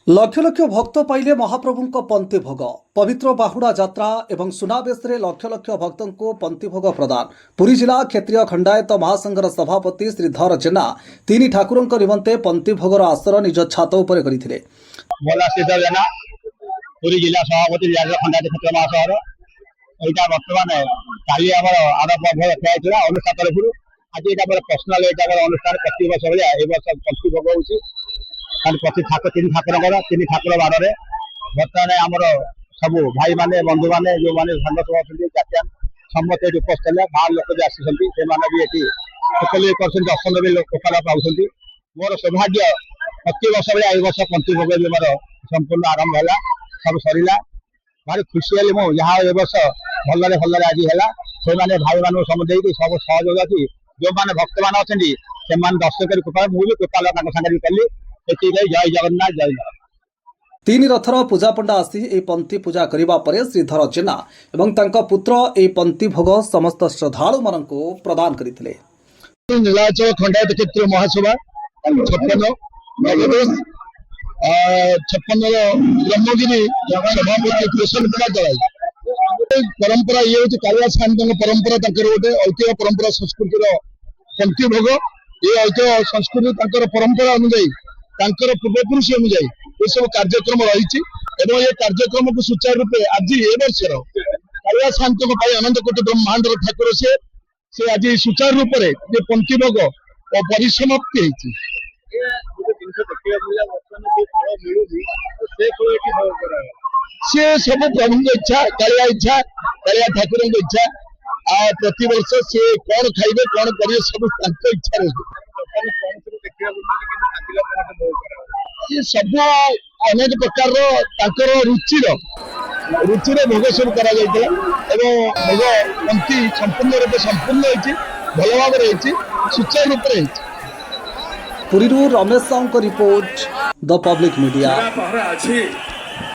लक्ष लक्ष भक्त पाइले महाप्रभु पंथी भोग पवित्र बाहुड़ा यात्रा एवं सुनावेश लक्ष लक्ष भक्तों को पंथी भोग प्रदान। पुरी जिला क्षेत्रीय खंडायत महासंघर सभापति श्रीधर जेना तीन ठाकुरों निमंते पंथी भोगर आसर निज छात उपर करथिले। पुरी जिला सभापति खंडायत क्षेत्र महासंघर यहाँ बर्तमान काली आरंभ अनुष्ठान तरफ आज यहाँ पर्सनाल अनुष्ठान प्रति वर्ष भाया पंथी भोग हो प्रति तीन ठाकुर तीन ठाकुर बारे बर्तमान आमर सब भाई माने बंधु माने जो मैंने संगत जातियान समस्त ये उपस्थित बाहर लोक भी आसी दर्शन भी लोकाल पाँच मोर सौभाग्य प्रति वर्ष भाई वर्ष पंथी भोग भी मोर संपूर्ण आरंभ है सब सरला भारी खुशी हेली मुझे जहाँ ए वर्ष भल भल आज है से भाई मान सब सब सहयोग अच्छी जो मैंने भक्त मान अच्छा दर्शक कृपा मुझे कृपाल सागर कली जय जगन्नाथ जय जगन्नाथ। तीन रथर पूजा पंडा आसी ए पंथी पूजा करिबा परे श्रीधर जेना एवं तांका पुत्र ए पंथी भोग समस्त श्रद्धालु मानक प्रदान करथिले। नीलाचल खंडायत क्षेत्र महासभा 56 ब्रह्मगिरी सभापति कृष्ण कुमार दलाई परंपरा ये हूँ कालिया स्वामी परंपरा गोटे ऐतिह्य परंपरा संस्कृतिर पंथी भोग ये ऐतिह्य संस्कृति परंपरा अनुजाई पूर्वपुरुष अनुजाई ये सब कार्यक्रम रही ये कार्यक्रम को सुचारू रूपे आज ए वर्षर कालिया स्वामी अनंत कोटि ब्रह्मांड ठाकुर से आज सुचारू रूप से पंथी भोग और परिसमाप्ति सी सब प्रभु इच्छा कालिया ठाकुर इच्छा आ प्रति वर्ष से कौन खाइबे कौन करिए सब इच्छा रही ये सब अनेक प्रकार रुचि भोग सब करा भोग पंथी संपूर्ण रूप संपूर्ण भल भाव सुचारू रूप पुरीरू Ramesh Sahu report The Public media.